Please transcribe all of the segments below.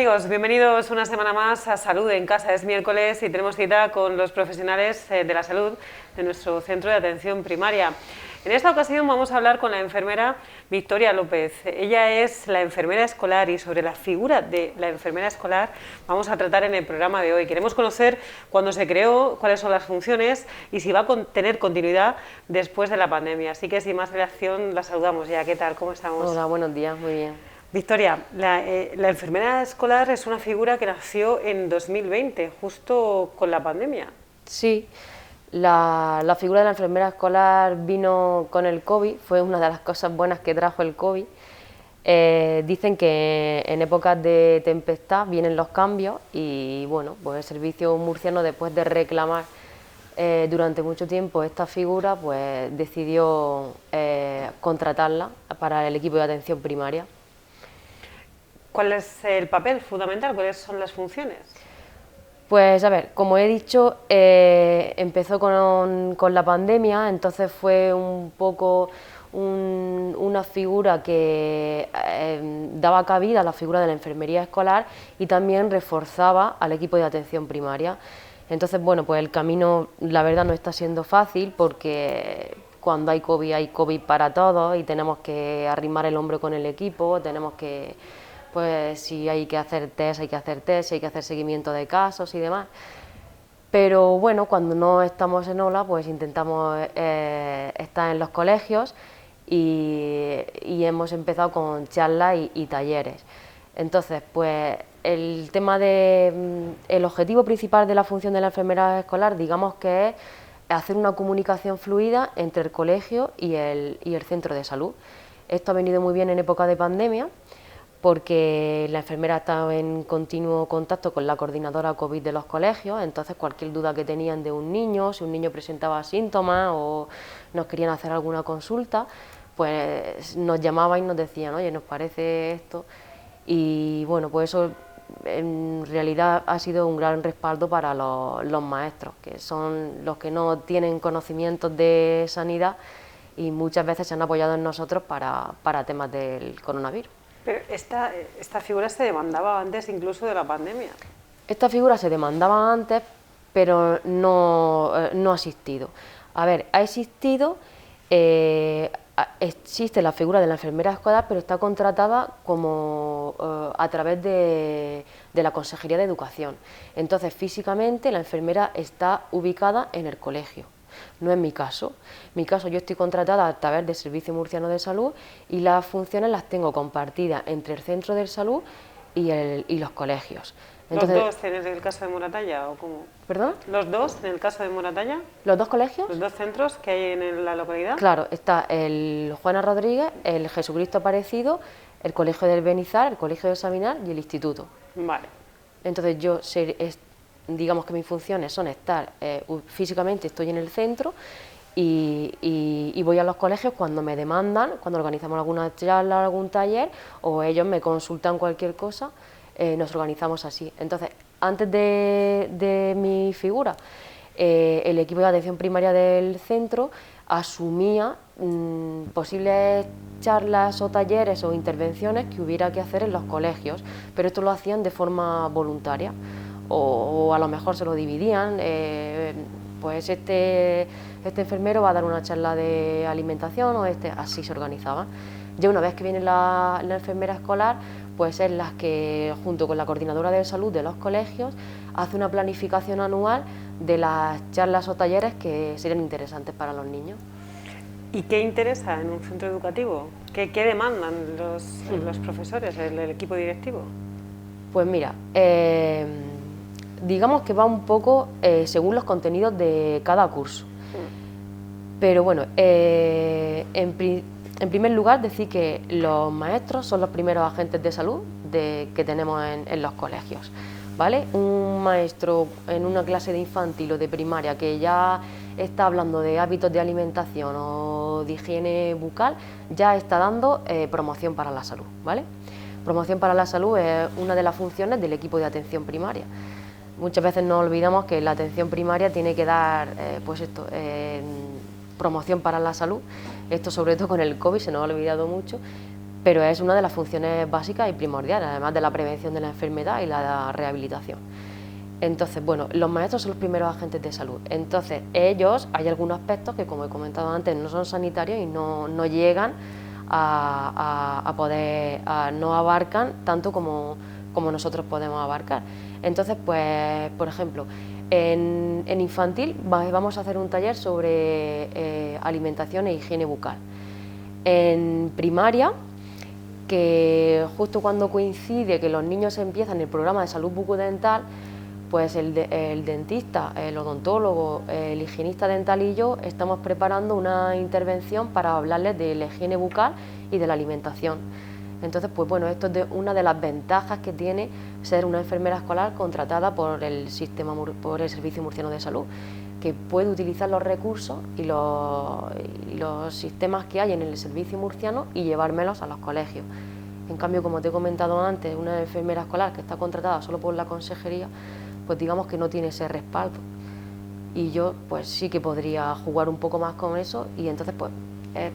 amigos? Bienvenidos una semana más a Salud en Casa. Es miércoles y tenemos cita con los profesionales de la salud de nuestro centro de atención primaria. En esta ocasión vamos a hablar con la enfermera Victoria López. Ella es la enfermera escolar y sobre la figura de la enfermera escolar vamos a tratar en el programa de hoy. Queremos conocer cuándo se creó, cuáles son las funciones y si va a tener continuidad después de la pandemia. Así que sin más dilación la saludamos ya. ¿Qué tal? ¿Cómo estamos? Hola, buenos días, muy bien. Victoria, la enfermera escolar es una figura que nació en 2020, justo con la pandemia. Sí, la figura de la enfermera escolar vino con el COVID, fue una de las cosas buenas que trajo el COVID. Dicen que en épocas de tempestad vienen los cambios y bueno, pues el servicio murciano, después de reclamar durante mucho tiempo esta figura, pues decidió contratarla para el equipo de atención primaria. ¿Cuál es el papel fundamental? ¿Cuáles son las funciones? Pues a ver, como he dicho, empezó con la pandemia, entonces fue un poco una figura que daba cabida a la figura de la enfermería escolar y también reforzaba al equipo de atención primaria. Entonces, bueno, pues el camino, la verdad, no está siendo fácil porque cuando hay COVID para todos y tenemos que arrimar el hombro con el equipo, tenemos que... Pues si hay que hacer test, hay que hacer test, si hay que hacer seguimiento de casos y demás. Pero bueno, cuando no estamos en ola, pues intentamos estar en los colegios y hemos empezado con charlas y talleres. Entonces, pues el tema el objetivo principal de la función de la enfermera escolar, digamos que es hacer una comunicación fluida entre el colegio y el centro de salud. Esto ha venido muy bien en época de pandemia, porque la enfermera estaba en continuo contacto con la coordinadora COVID de los colegios, entonces cualquier duda que tenían de un niño, si un niño presentaba síntomas o nos querían hacer alguna consulta, pues nos llamaban y nos decían, oye, nos parece esto, y bueno, pues eso en realidad ha sido un gran respaldo para los maestros, que son los que no tienen conocimientos de sanidad y muchas veces se han apoyado en nosotros para temas del coronavirus. Pero esta figura se demandaba antes incluso de la pandemia. Esta figura se demandaba antes, pero no ha existido. A ver, ha existido, existe la figura de la enfermera escolar, pero está contratada como a través de la Consejería de Educación. Entonces, físicamente, la enfermera está ubicada en el colegio. No es mi caso. En mi caso, yo estoy contratada a través del Servicio Murciano de Salud y las funciones las tengo compartidas entre el centro de salud y los colegios. Entonces, ¿Los dos en el caso de Moratalla o cómo? ¿Perdón? ¿Los dos en el caso de Moratalla? ¿Los dos colegios? ¿Los dos centros que hay en la localidad? Claro, está el Juana Rodríguez, el Jesucristo Aparecido, el Colegio del Benizar, el Colegio del Sabinar y el Instituto. Vale. Entonces digamos que mis funciones son estar físicamente, estoy en el centro y voy a los colegios cuando me demandan, cuando organizamos alguna charla, algún taller o ellos me consultan cualquier cosa, nos organizamos así. Entonces, antes de mi figura, el equipo de atención primaria del centro asumía posibles charlas o talleres o intervenciones que hubiera que hacer en los colegios, pero esto lo hacían de forma voluntaria o a lo mejor se lo dividían, pues este enfermero va a dar una charla de alimentación o así se organizaban. Ya una vez que viene la enfermera escolar, pues es la que junto con la coordinadora de salud de los colegios hace una planificación anual de las charlas o talleres que serían interesantes para los niños. ¿Y qué interesa en un centro educativo? ¿Qué demandan los profesores, el equipo directivo? Pues mira, digamos que va un poco según los contenidos de cada curso. Pero bueno, en primer lugar decir que los maestros son los primeros agentes de salud que tenemos en los colegios, ¿vale? Un maestro en una clase de infantil o de primaria que ya está hablando de hábitos de alimentación o de higiene bucal, ya está dando promoción para la salud, ¿vale? Promoción para la salud es una de las funciones del equipo de atención primaria. Muchas veces nos olvidamos que la atención primaria tiene que dar, promoción para la salud. Esto sobre todo con el COVID se nos ha olvidado mucho, pero es una de las funciones básicas y primordiales, además de la prevención de la enfermedad y la rehabilitación. Entonces, bueno, los maestros son los primeros agentes de salud. Entonces, ellos, hay algunos aspectos que, como he comentado antes, no son sanitarios y no llegan a poder, no abarcan tanto como nosotros podemos abarcar. Entonces, pues, por ejemplo, en infantil vamos a hacer un taller sobre alimentación e higiene bucal. En primaria, que justo cuando coincide que los niños empiezan el programa de salud bucodental, pues el dentista, el odontólogo, el higienista dental y yo estamos preparando una intervención para hablarles de la higiene bucal y de la alimentación. Entonces, pues bueno, esto es una de las ventajas que tiene ser una enfermera escolar contratada por el Servicio Murciano de Salud, que puede utilizar los recursos y los sistemas que hay en el servicio murciano y llevármelos a los colegios. En cambio, como te he comentado antes, una enfermera escolar que está contratada solo por la consejería, pues digamos que no tiene ese respaldo. Y yo pues sí que podría jugar un poco más con eso y entonces pues es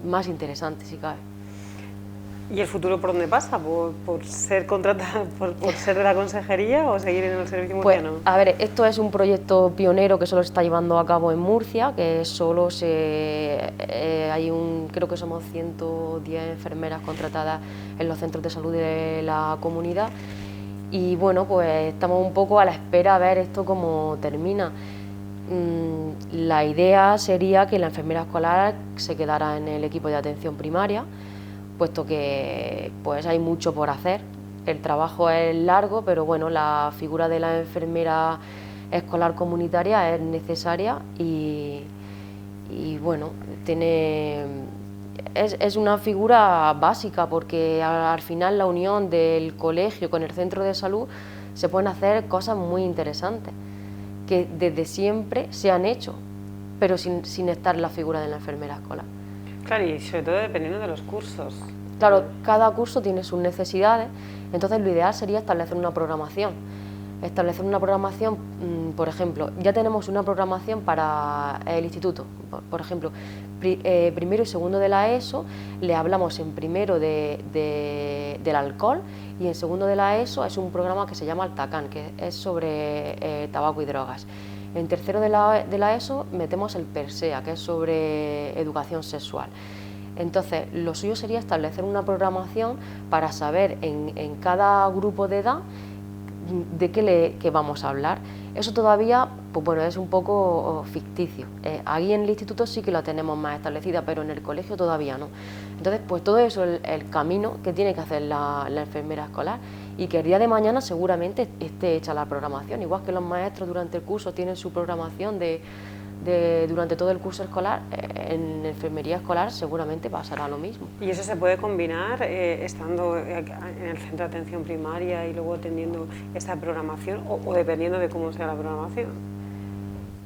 más interesante si cabe. ¿Y el futuro por dónde pasa? ¿Por ser contratada, por ser de la consejería o seguir en el servicio murciano? Pues, a ver, esto es un proyecto pionero que solo se está llevando a cabo en Murcia, que solo creo que somos 110 enfermeras contratadas en los centros de salud de la comunidad. Y bueno, pues estamos un poco a la espera a ver esto cómo termina. La idea sería que la enfermera escolar se quedara en el equipo de atención primaria, puesto que pues hay mucho por hacer. El trabajo es largo, pero bueno, la figura de la enfermera escolar comunitaria es necesaria y bueno, es una figura básica porque al final la unión del colegio con el centro de salud se pueden hacer cosas muy interesantes que desde siempre se han hecho, pero sin estar la figura de la enfermera escolar. Claro, y sobre todo dependiendo de los cursos. Claro, cada curso tiene sus necesidades, entonces lo ideal sería establecer una programación. Por ejemplo, ya tenemos una programación para el instituto. Por ejemplo, primero y segundo de la ESO le hablamos en primero del alcohol y en segundo de la ESO es un programa que se llama Altacán, que es sobre tabaco y drogas. En tercero de la ESO metemos el PERSEA, que es sobre educación sexual. Entonces, lo suyo sería establecer una programación para saber en cada grupo de edad de qué vamos a hablar. Eso todavía, pues bueno, es un poco ficticio. Aquí en el instituto sí que lo tenemos más establecida, pero en el colegio todavía no. Entonces, pues todo eso es el camino que tiene que hacer la enfermera escolar y que el día de mañana seguramente esté hecha la programación. Igual que los maestros durante el curso tienen su programación durante todo el curso escolar, en enfermería escolar seguramente pasará lo mismo. ¿Y eso se puede combinar estando en el centro de atención primaria y luego atendiendo esa programación o dependiendo de cómo sea la programación?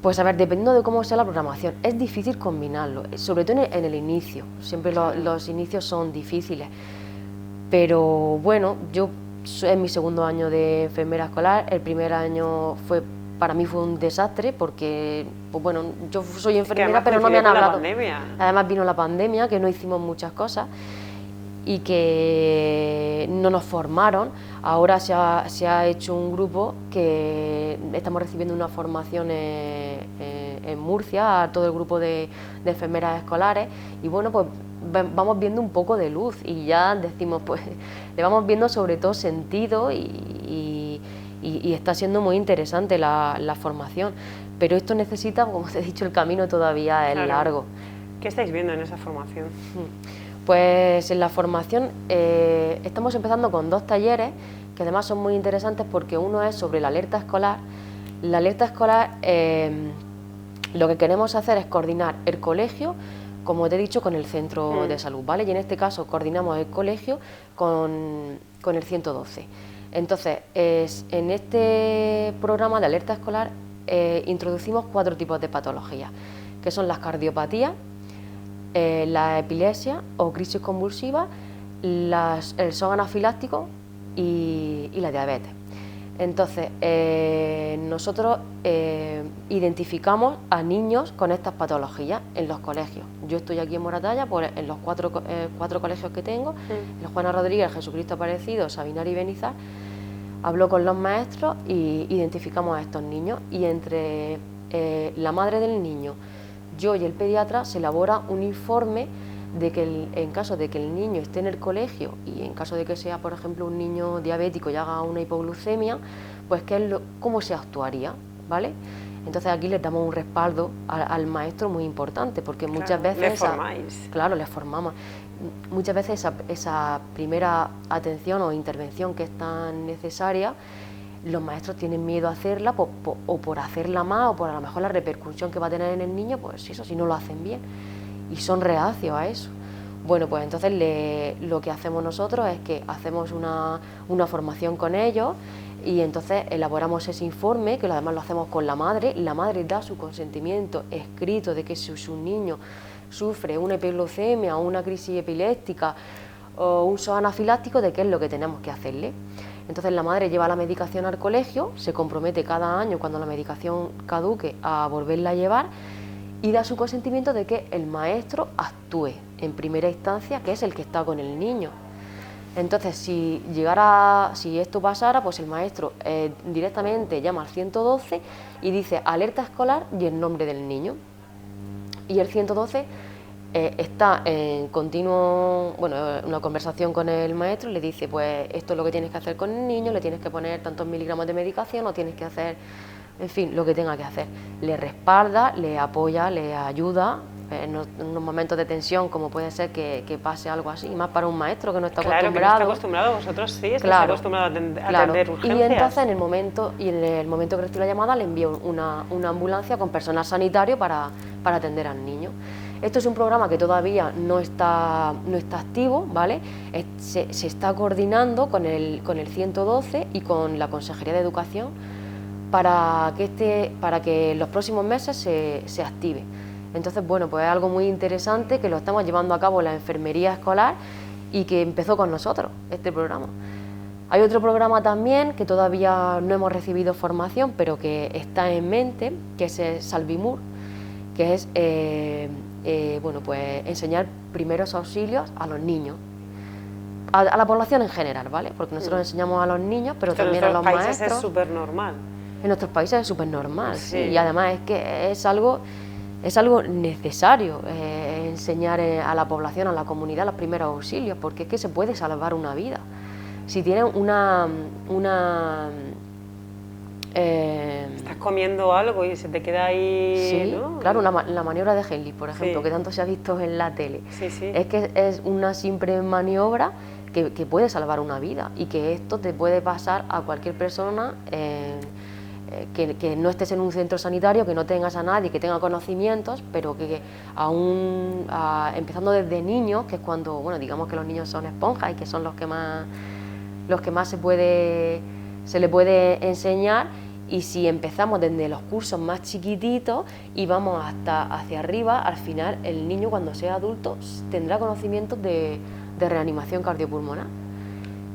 Pues a ver, dependiendo de cómo sea la programación, es difícil combinarlo, sobre todo en el inicio, siempre los inicios son difíciles, pero bueno, yo en mi segundo año de enfermera escolar, el primer año para mí fue un desastre porque, pues bueno, yo soy enfermera pero no me han hablado. Además vino la pandemia, que no hicimos muchas cosas y que no nos formaron. Ahora se ha hecho un grupo que estamos recibiendo una formación en Murcia, a todo el grupo de enfermeras escolares y bueno, pues vamos viendo un poco de luz y ya decimos, pues le vamos viendo sobre todo sentido y está siendo muy interesante la formación, pero esto necesita, como te he dicho, el camino todavía es largo. ¿Qué estáis viendo en esa formación? Pues en la formación estamos empezando con 2 talleres que además son muy interesantes porque uno es sobre la alerta escolar. La alerta escolar, lo que queremos hacer es coordinar el colegio, como te he dicho, con el centro de salud, ¿vale? Y en este caso coordinamos el colegio con el 112. Entonces, en este programa de alerta escolar introducimos 4 tipos de patologías, que son las cardiopatías, la epilepsia o crisis convulsiva, el shock anafiláctico y la diabetes. Entonces, nosotros identificamos a niños con estas patologías en los colegios. Yo estoy aquí en Moratalla, pues en los cuatro colegios que tengo, el Juana Rodríguez, el Jesucristo Aparecido, Sabinar y Benizar. Hablo con los maestros y identificamos a estos niños, y entre la madre del niño, yo y el pediatra se elabora un informe de que en caso de que el niño esté en el colegio y en caso de que sea, por ejemplo, un niño diabético y haga una hipoglucemia, pues cómo se actuaría, ¿vale? Entonces aquí les damos un respaldo al maestro muy importante, porque muchas veces... Les formáis. Claro, les formamos. Muchas veces esa primera atención o intervención que es tan necesaria, los maestros tienen miedo a hacerla o por hacerla más, o por a lo mejor la repercusión que va a tener en el niño, pues eso, si no lo hacen bien. Y son reacios a eso. Bueno, pues entonces lo que hacemos nosotros es que hacemos una formación con ellos, y entonces elaboramos ese informe, que además lo hacemos con la madre da su consentimiento escrito de que si su niño sufre una hipoglucemia o una crisis epiléptica o un shock anafiláctico, de qué es lo que tenemos que hacerle. Entonces la madre lleva la medicación al colegio, se compromete cada año, cuando la medicación caduque, a volverla a llevar, y da su consentimiento de que el maestro actúe en primera instancia, que es el que está con el niño. Entonces, si esto pasara, pues el maestro directamente llama al 112 y dice alerta escolar y el nombre del niño. Y el 112 está en continuo, una conversación con el maestro, y le dice, pues esto es lo que tienes que hacer con el niño, le tienes que poner tantos miligramos de medicación, o tienes que hacer, en fin, lo que tenga que hacer. Le respalda, le apoya, le ayuda en unos momentos de tensión, como puede ser que pase algo así, y más para un maestro que no está acostumbrado. Claro, que no está acostumbrado, vosotros sí, estáis acostumbrados a atender urgencias. Y entonces en el momento que recibe la llamada, le envío una ambulancia con personal sanitario para atender al niño. Esto es un programa que todavía no está activo, ¿vale? Se está coordinando con el 112 y con la Consejería de Educación para que en los próximos meses se active. Entonces, pues es algo muy interesante que lo estamos llevando a cabo en la enfermería escolar y que empezó con nosotros, este programa. Hay otro programa también que todavía no hemos recibido formación, pero que está en mente, que es el Salvimur, que es enseñar primeros auxilios a los niños, a la población en general, ¿vale? Porque nosotros enseñamos a los niños, pero también a los maestros. En nuestros países es súper normal. En nuestros países es súper normal, sí. Y además es que es algo necesario, enseñar a la población, a la comunidad, los primeros auxilios, porque es que se puede salvar una vida. Si tienen estás comiendo algo y se te queda ahí... Sí, ¿no? Claro, la maniobra de Heimlich, por ejemplo, que tanto se ha visto en la tele. Sí. Es que es una simple maniobra que puede salvar una vida, y que esto te puede pasar a cualquier persona que no estés en un centro sanitario, que no tengas a nadie que tenga conocimientos, pero que aún empezando desde niños, que es cuando, digamos que los niños son esponjas y que son los que más se le puede enseñar. Y si empezamos desde los cursos más chiquititos y vamos hacia arriba, al final el niño, cuando sea adulto, tendrá conocimientos de reanimación cardiopulmonar.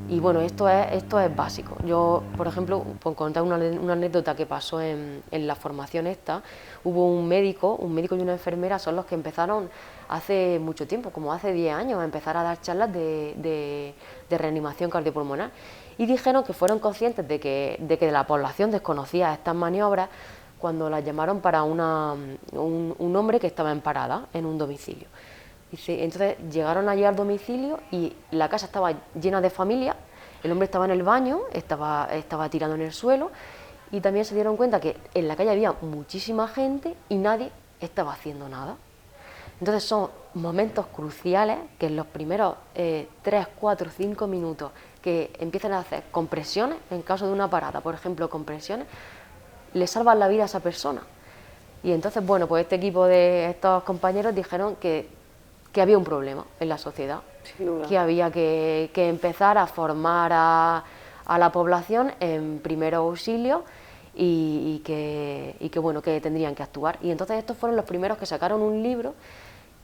Y esto es básico. Yo, por ejemplo, por contar una anécdota que pasó en la formación esta, hubo un médico y una enfermera, son los que empezaron hace mucho tiempo, como hace 10 años, a empezar a dar charlas de reanimación cardiopulmonar. Y dijeron que fueron conscientes de que la población desconocía estas maniobras cuando las llamaron para un hombre que estaba en parada en un domicilio. Dice, entonces llegaron allí al domicilio y la casa estaba llena de familia, el hombre estaba en el baño, estaba tirado en el suelo, y también se dieron cuenta que en la calle había muchísima gente y nadie estaba haciendo nada. Entonces son momentos cruciales que en los primeros 3, 4, 5 minutos que empiezan a hacer compresiones, en caso de una parada, por ejemplo, compresiones, le salvan la vida a esa persona. Y entonces, pues este equipo de estos compañeros dijeron que había un problema en la sociedad, que había que empezar a formar a la población en primeros auxilios y que tendrían que actuar. Y entonces estos fueron los primeros que sacaron un libro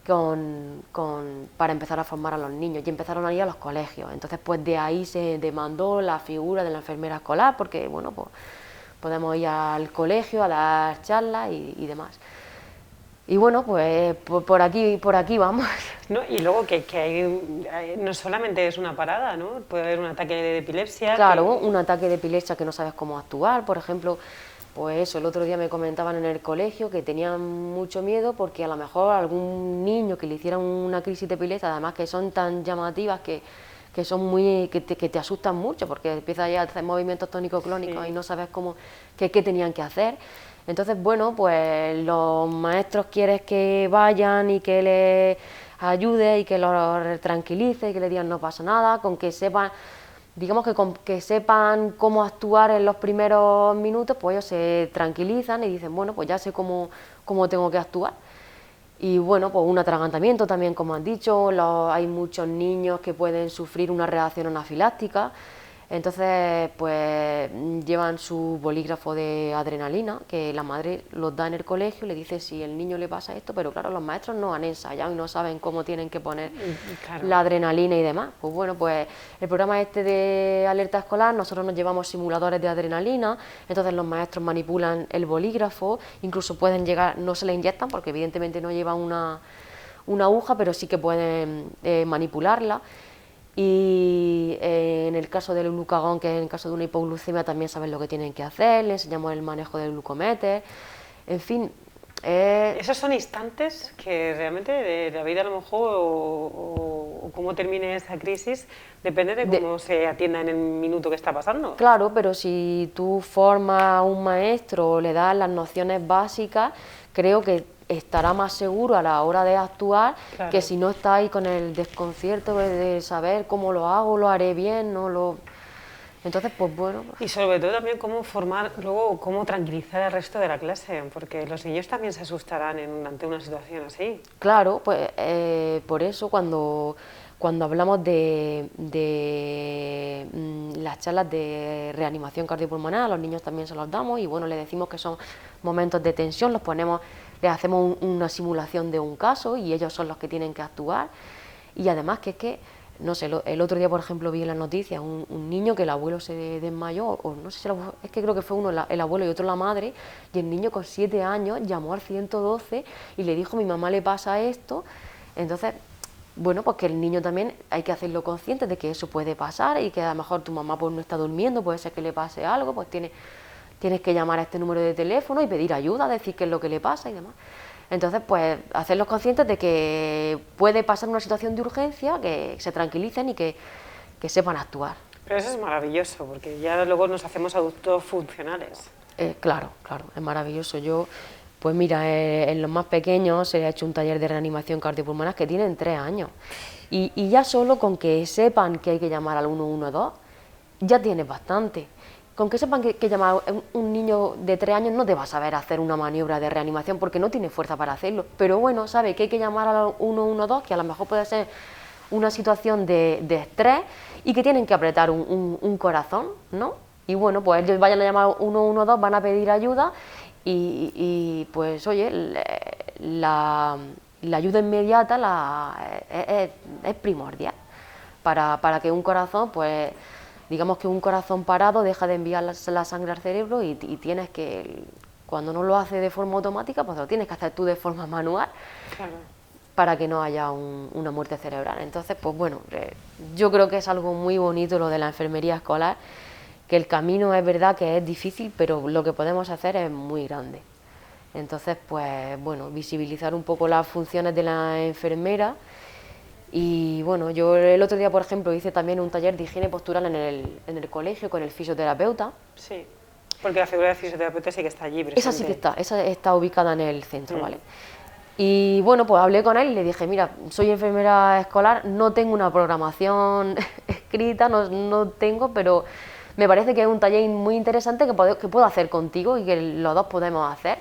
para empezar a formar a los niños, y empezaron a ir a los colegios. Entonces, pues de ahí se demandó la figura de la enfermera escolar, porque bueno, pues podemos ir al colegio a dar charlas y demás. Y bueno, pues por aquí vamos. ¿No? Y luego que no solamente es una parada, ¿no? Puede haber un ataque de epilepsia. Claro, un ataque de epilepsia que no sabes cómo actuar, por ejemplo. Pues eso, el otro día me comentaban en el colegio que tenían mucho miedo porque a lo mejor algún niño que le hiciera una crisis de epilepsia, además que son tan llamativas que son que te asustan mucho, porque empieza ya a hacer movimientos tónico-clónicos, sí, y no sabes qué tenían que hacer. Entonces, bueno, pues los maestros quieren que vayan y que les ayude y que los tranquilice y que les digan no pasa nada, con que sepan, digamos que sepan cómo actuar en los primeros minutos, pues ellos se tranquilizan y dicen, bueno, pues ya sé cómo tengo que actuar. Y bueno, pues un atragantamiento también, como han dicho, hay muchos niños que pueden sufrir una reacción anafiláctica. Entonces, pues llevan su bolígrafo de adrenalina, que la madre los da en el colegio y le dice si el niño le pasa esto, pero claro, los maestros no han ensayado y no saben cómo tienen que poner, claro, la adrenalina y demás. Pues bueno, pues el programa este de alerta escolar, nosotros nos llevamos simuladores de adrenalina, entonces los maestros manipulan el bolígrafo, incluso pueden llegar, no se le inyectan porque evidentemente no llevan una aguja, pero sí que pueden manipularla. Y en el caso del glucagón, que es en el caso de una hipoglucemia, también saben lo que tienen que hacer, les enseñamos el manejo del glucometer, en fin. Esos son instantes que realmente de la vida a lo mejor o cómo termine esa crisis depende de cómo se atienda en el minuto que está pasando. Claro, pero si tú formas a un maestro o le das las nociones básicas, creo que estará más seguro a la hora de actuar, claro, que si no está ahí con el desconcierto de saber cómo lo hago, lo haré bien, no lo... Entonces, pues bueno... Y sobre todo también cómo formar, luego cómo tranquilizar al resto de la clase, porque los niños también se asustarán ante una situación así. Claro, pues por eso cuando hablamos de las charlas de reanimación cardiopulmonar, a los niños también se los damos y bueno, les decimos que son momentos de tensión, les hacemos una simulación de un caso y ellos son los que tienen que actuar. Y además que es que, no sé, el otro día por ejemplo vi en las noticias un niño que el abuelo se desmayó, o no sé si es que creo que fue uno el abuelo y otro la madre, y el niño con 7 años llamó al 112 y le dijo, mi mamá le pasa esto. Entonces, bueno, pues que el niño también hay que hacerlo consciente de que eso puede pasar y que a lo mejor tu mamá pues no está durmiendo, puede ser que le pase algo, pues tienes que llamar a este número de teléfono y pedir ayuda, decir qué es lo que le pasa y demás. Entonces, pues hacerlos conscientes de que puede pasar una situación de urgencia, que se tranquilicen y que sepan actuar. Pero eso es maravilloso, porque ya luego nos hacemos adultos funcionales. Claro, es maravilloso. Yo, pues mira, en los más pequeños se le ha hecho un taller de reanimación cardiopulmonar que tienen 3 años. Y ya solo con que sepan que hay que llamar al 112, ya tienes bastante. Con que sepan que llamar a un niño de 3 años no te va a saber hacer una maniobra de reanimación porque no tiene fuerza para hacerlo. Pero bueno, sabe que hay que llamar al 112, que a lo mejor puede ser una situación de estrés y que tienen que apretar un corazón, ¿no? Y bueno, pues ellos vayan a llamar al 112, van a pedir ayuda y pues oye, la ayuda inmediata es primordial para que un corazón, pues digamos que un corazón parado deja de enviar la sangre al cerebro y tienes que, cuando no lo hace de forma automática, pues lo tienes que hacer tú de forma manual, claro, para que no haya una muerte cerebral. Entonces, pues bueno, yo creo que es algo muy bonito lo de la enfermería escolar, que el camino es verdad que es difícil, pero lo que podemos hacer es muy grande. Entonces, pues bueno, visibilizar un poco las funciones de la enfermera. Y bueno, yo el otro día, por ejemplo, hice también un taller de higiene postural en el colegio con el fisioterapeuta. Sí, porque la figura del fisioterapeuta sí que está allí presente. Esa sí que está ubicada en el centro, ¿vale? Y bueno, pues hablé con él y le dije, mira, soy enfermera escolar, no tengo una programación escrita, no tengo, pero me parece que es un taller muy interesante que puedo hacer contigo y que los dos podemos hacer.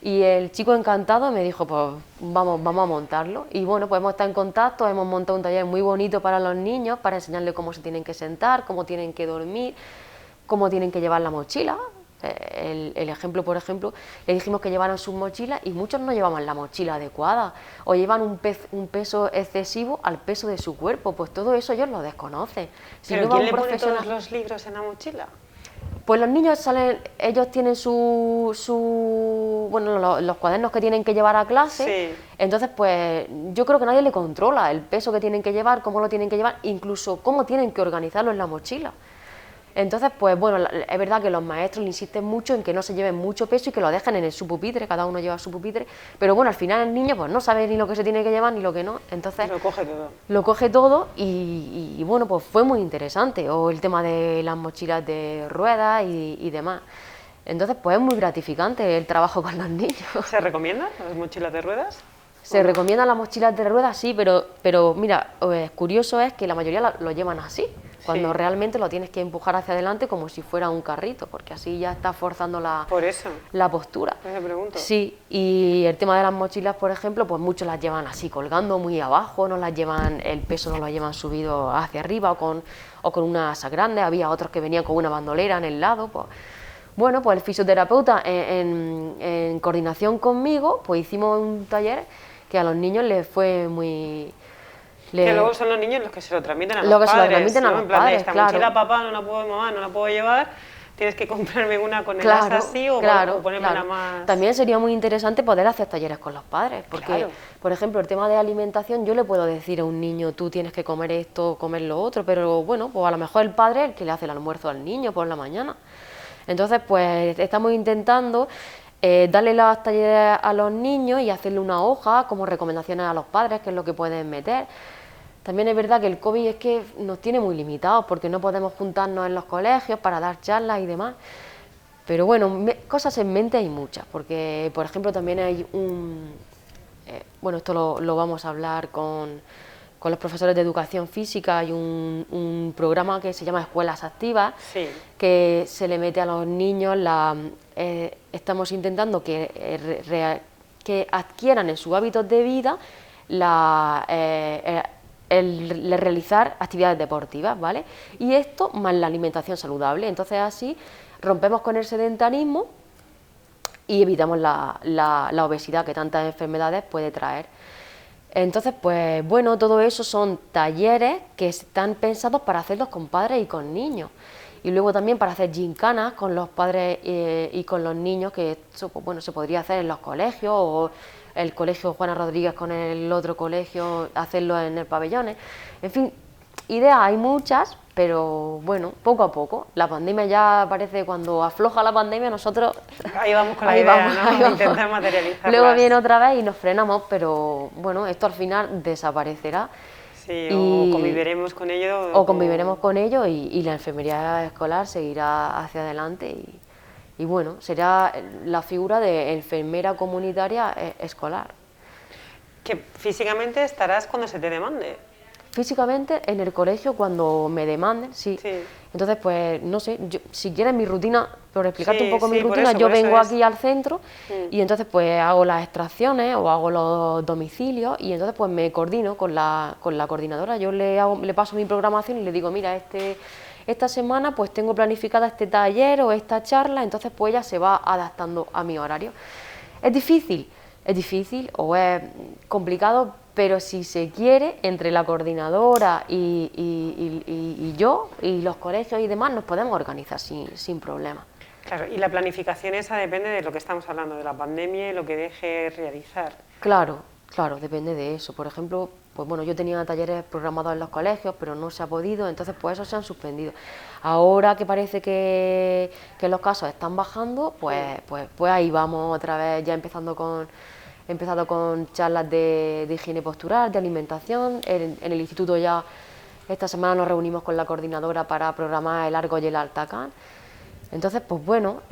Y el chico encantado me dijo, pues vamos a montarlo. Y bueno, pues hemos estado en contacto, hemos montado un taller muy bonito para los niños, para enseñarles cómo se tienen que sentar, cómo tienen que dormir, cómo tienen que llevar la mochila, El ejemplo, por ejemplo, le dijimos que llevaran sus mochilas y muchos no llevaban la mochila adecuada o llevan un peso excesivo al peso de su cuerpo, pues todo eso ellos lo desconocen. Si ¿Pero no va quién un le pone profesional, todos los libros en la mochila? pues los niños salen, ellos tienen bueno, los cuadernos que tienen que llevar a clase, Sí. entonces pues yo creo que nadie le controla el peso que tienen que llevar, cómo lo tienen que llevar, incluso cómo tienen que organizarlo en la mochila. Entonces, pues bueno, es verdad que los maestros insisten mucho en que no se lleven mucho peso y que lo dejen en su pupitre, cada uno lleva su pupitre, pero bueno, al final el niño pues no sabe ni lo que se tiene que llevar ni lo que no, entonces Lo coge todo. lo coge todo y bueno, pues fue muy interesante, o el tema de las mochilas de ruedas y demás. Entonces, pues es muy gratificante el trabajo con los niños. ¿Se recomiendan las mochilas de ruedas? Se recomiendan las mochilas de ruedas, sí, pero mira, curioso es que la mayoría lo llevan así, cuando Sí. realmente lo tienes que empujar hacia adelante como si fuera un carrito, porque así ya estás forzando Por eso, la postura. me pregunto. Sí, y el tema de las mochilas, por ejemplo, pues muchos las llevan así colgando muy abajo, no las llevan, el peso no lo llevan subido hacia arriba o con una asa grande, había otros que venían con una bandolera en el lado, pues. Bueno, pues el fisioterapeuta en coordinación conmigo, pues hicimos un taller que a los niños les fue muy... Que luego son los niños los que se lo transmiten a los Lo que se lo padres, transmiten a ¿no? los En plan de padres, esta claro. mochila, papá, no la puedo, mamá, no la puedo llevar, tienes que comprarme una con el Claro, asa así o ponerme una más... También sería muy interesante poder hacer talleres con los padres, porque, Claro. por ejemplo, el tema de alimentación, yo le puedo decir a un niño, tú tienes que comer esto, comer lo otro, pero bueno, pues a lo mejor el padre es el que le hace el almuerzo al niño por la mañana. Entonces, pues estamos intentando darle los talleres a los niños y hacerle una hoja como recomendaciones a los padres, que es lo que pueden meter. También es verdad que el COVID es que nos tiene muy limitados porque no podemos juntarnos en los colegios para dar charlas y demás. Pero bueno, cosas en mente hay muchas, porque por ejemplo también hay bueno, esto lo vamos a hablar con los profesores de educación física, hay un programa que se llama Escuelas Activas, Sí. que se le mete a los niños, estamos intentando que adquieran en sus hábitos de vida el realizar actividades deportivas, ¿vale? Y esto más la alimentación saludable, entonces así rompemos con el sedentarismo y evitamos la obesidad que tantas enfermedades puede traer. Entonces, pues bueno, todo eso son talleres que están pensados para hacerlos con padres y con niños. Y luego también para hacer gincanas con los padres y con los niños, que esto, pues, bueno, se podría hacer en los colegios o el colegio Juana Rodríguez con el otro colegio, hacerlo en el pabellón. En fin, ideas hay muchas, pero bueno, poco a poco. La pandemia ya parece, cuando afloja la pandemia, nosotros... Ahí vamos con la ahí idea, vamos, ¿no? ahí vamos. Intentar materializarlas. Luego viene otra vez y nos frenamos, pero bueno, esto al final desaparecerá. Sí, o conviviremos con ello. O conviviremos con ello y la enfermería escolar seguirá hacia adelante y bueno, será la figura de enfermera comunitaria escolar. Que físicamente estarás cuando se te demande. Físicamente en el colegio cuando me demanden, sí. Sí. Entonces, pues no sé, si quieres mi rutina, por explicarte Sí, un poco mi sí, por rutina, eso, yo por eso vengo es. aquí al centro y entonces pues hago las extracciones o hago los domicilios y entonces pues me coordino con la coordinadora, yo le paso mi programación y le digo, mira, esta semana pues tengo planificada este taller o esta charla, entonces pues ella se va adaptando a mi horario. Es difícil o es complicado, pero si se quiere, entre la coordinadora y yo, y los colegios y demás, nos podemos organizar sin problema. Claro, y la planificación esa depende de lo que estamos hablando, de la pandemia y lo que deje realizar. Claro, depende de eso. Por ejemplo, pues bueno, yo tenía talleres programados en los colegios, pero no se ha podido, entonces pues esos se han suspendido. Ahora que parece que los casos están bajando, pues ahí vamos otra vez, ya he empezado con charlas de higiene postural, de alimentación. En el instituto ya esta semana nos reunimos con la coordinadora para programar el Argo y el Altacán. Entonces, pues bueno...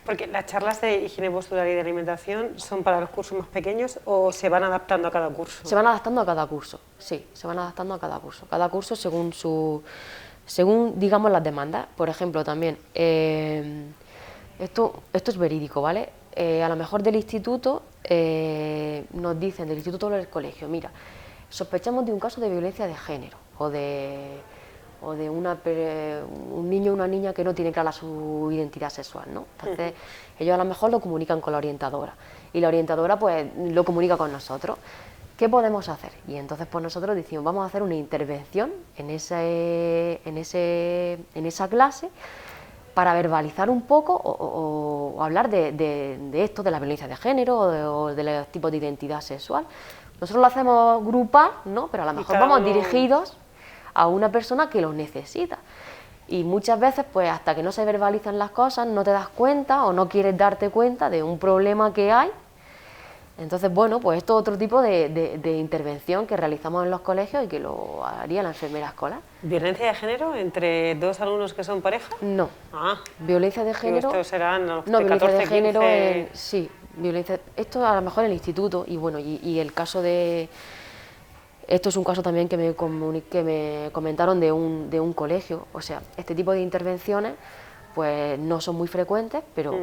Porque las charlas de higiene postural y de alimentación son para los cursos más pequeños o se van adaptando a cada curso. Se van adaptando a cada curso, sí, se van adaptando a cada curso. Cada curso según digamos las demandas. Por ejemplo, también, esto es verídico, ¿vale? A lo mejor del instituto nos dicen, del instituto o del colegio, mira, sospechamos de un caso de violencia de género o de o de un niño o una niña que no tiene clara su identidad sexual, ¿no? Entonces ellos a lo mejor lo comunican con la orientadora y la orientadora pues lo comunica con nosotros. ¿Qué podemos hacer? Y entonces pues nosotros decimos, vamos a hacer una intervención en esa clase para verbalizar un poco o hablar de esto, de la violencia de género o de los tipos de identidad sexual. Nosotros lo hacemos grupal, ¿no? Pero a lo mejor vamos dirigidos a una persona que lo necesita. Y muchas veces, pues hasta que no se verbalizan las cosas, no te das cuenta o no quieres darte cuenta de un problema que hay. Entonces, bueno, pues esto es otro tipo de intervención que realizamos en los colegios y que lo haría la enfermera escolar. ¿Violencia de género entre dos alumnos que son pareja? No. Ah. Violencia de género... Estos serán los no, de 14, violencia de género 15... sí, violencia... Esto a lo mejor en el instituto y bueno, y el caso de... Esto es un caso también que me comentaron de un colegio. O sea, este tipo de intervenciones pues no son muy frecuentes, pero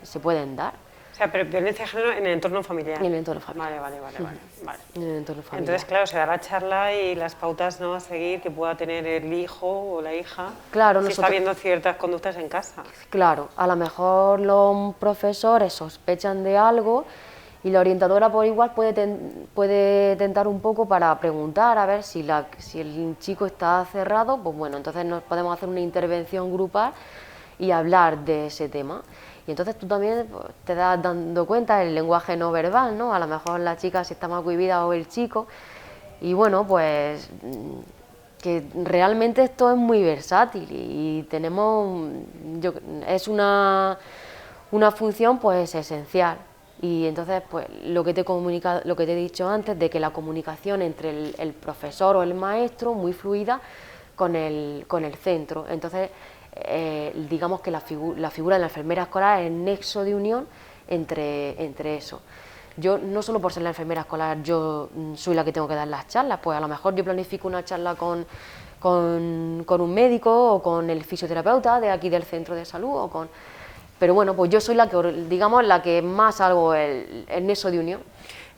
se pueden dar. O sea, pero violencia de género en el entorno familiar. En el entorno familiar. Vale. En el entorno familiar. Entonces, claro, se da la charla y las pautas, ¿no?, a seguir que pueda tener el hijo o la hija. Claro, si está viendo ciertas conductas en casa. Claro, a lo mejor los profesores sospechan de algo y la orientadora por igual puede tentar un poco para preguntar a ver si el chico está cerrado, pues bueno, entonces nos podemos hacer una intervención grupal y hablar de ese tema. Y entonces tú también pues, te das dando cuenta del lenguaje no verbal, ¿no? A lo mejor la chica si está más cohibida o el chico. Y bueno, pues que realmente esto es muy versátil y tenemos, es una función pues esencial. Y entonces pues lo que te he dicho antes de que la comunicación entre el profesor o el maestro muy fluida con el centro. Entonces digamos que la figura de la enfermera escolar es el nexo de unión entre eso. Yo, no solo por ser la enfermera escolar, yo soy la que tengo que dar las charlas, pues a lo mejor yo planifico una charla con un médico o con el fisioterapeuta de aquí del centro de salud, pero bueno, pues yo soy la que más hago el nexo de unión.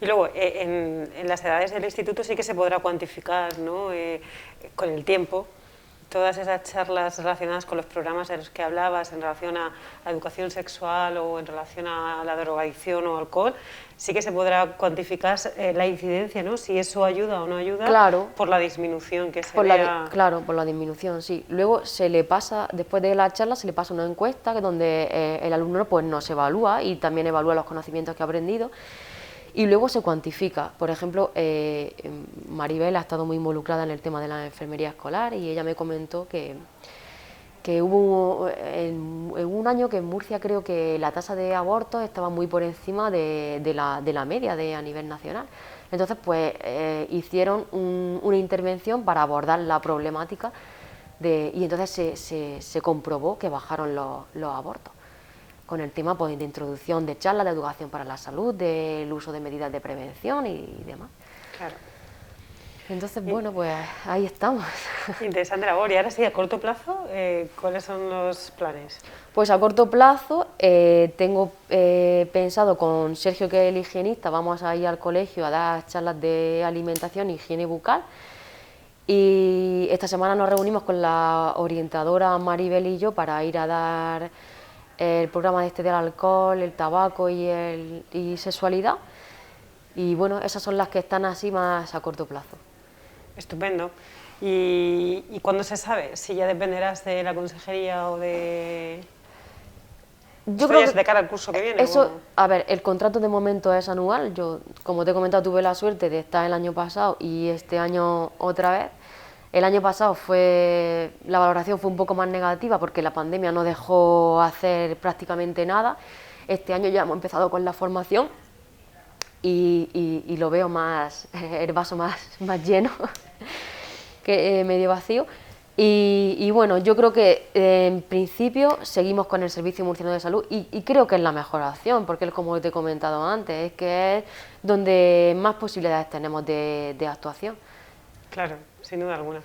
Y luego, en las edades del instituto sí que se podrá cuantificar, ¿no?, con el tiempo, todas esas charlas relacionadas con los programas de los que hablabas en relación a la educación sexual o en relación a la drogadicción o alcohol, sí que se podrá cuantificar la incidencia, ¿no?, si eso ayuda o no ayuda, claro, por la disminución que se vea. Claro, por la disminución, sí. Luego se le pasa, después de la charla, se le pasa una encuesta donde el alumno pues nos evalúa y también evalúa los conocimientos que ha aprendido. Y luego se cuantifica. Por ejemplo, Maribel ha estado muy involucrada en el tema de la enfermería escolar y ella me comentó que hubo en un año que en Murcia creo que la tasa de abortos estaba muy por encima de la media a nivel nacional. Entonces, pues hicieron una intervención para abordar la problemática y entonces se comprobó que bajaron los abortos, con el tema pues, de introducción de charlas de educación para la salud, del uso de medidas de prevención y demás. Claro. Entonces, bueno, pues ahí estamos. Interesante labor. Y ahora sí, a corto plazo, ¿cuáles son los planes? Pues a corto plazo tengo pensado con Sergio, que es el higienista, vamos a ir al colegio a dar charlas de alimentación e higiene bucal. Y esta semana nos reunimos con la orientadora Maribel y yo para ir a dar el programa del alcohol, el tabaco y sexualidad. Y bueno, esas son las que están así más a corto plazo. Estupendo. ¿Y cuándo se sabe? Si ya dependerás de la consejería o de... Yo creo que de cara al curso que viene. Eso, a ver, el contrato de momento es anual. Yo, como te he comentado, tuve la suerte de estar el año pasado y este año otra vez. El año pasado la valoración fue un poco más negativa porque la pandemia no dejó hacer prácticamente nada. Este año ya hemos empezado con la formación y lo veo más, el vaso más lleno que medio vacío. Y bueno, yo creo que en principio seguimos con el Servicio Murciano de Salud y creo que es la mejor opción, porque como te he comentado antes, es que es donde más posibilidades tenemos de actuación. Claro, sin duda alguna.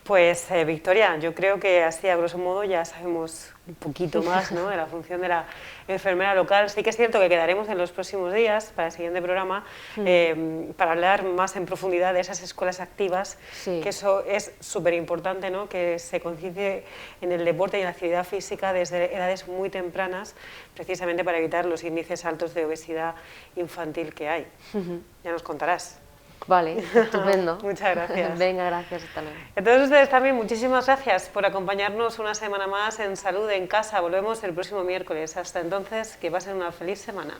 Pues Victoria, yo creo que así a grosso modo ya sabemos un poquito más, ¿no?, de la función de la enfermera local. Sí que es cierto que quedaremos en los próximos días para el siguiente programa para hablar más en profundidad de esas escuelas activas, Sí. que eso es súper importante, ¿no?, que se conciencie en el deporte y en la actividad física desde edades muy tempranas, precisamente para evitar los índices altos de obesidad infantil que hay. Ya nos contarás. Vale, estupendo. Muchas gracias. Venga, gracias, hasta luego. A todos ustedes también, muchísimas gracias por acompañarnos una semana más en Salud en Casa. Volvemos el próximo miércoles. Hasta entonces, que pasen una feliz semana.